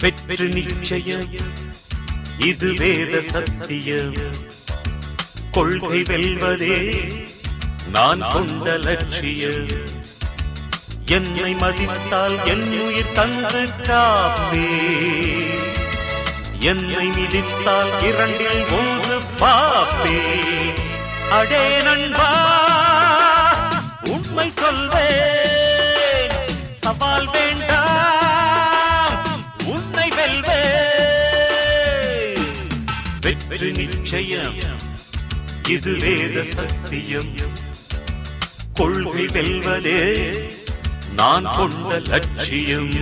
வெற்றி நிச்சயம் இது வேத சத்தியம் கொள்கை வெல்வதே நான் கொண்ட லட்சியம் என்னை மதித்தால் என் உயிர் தந்து காப்பே என்னை மிதித்தால் இரண்டில் ஒன்று பாப்பே அடே நண்பா உண்மை சொல்வேன் சவால் வேண்டாம் உன்னை வெல்வேன் வெற்றி நிச்சயம் இது வேத சத்தியம் கொள்கை வெல்வதே நான் கொண்ட லட்சியம்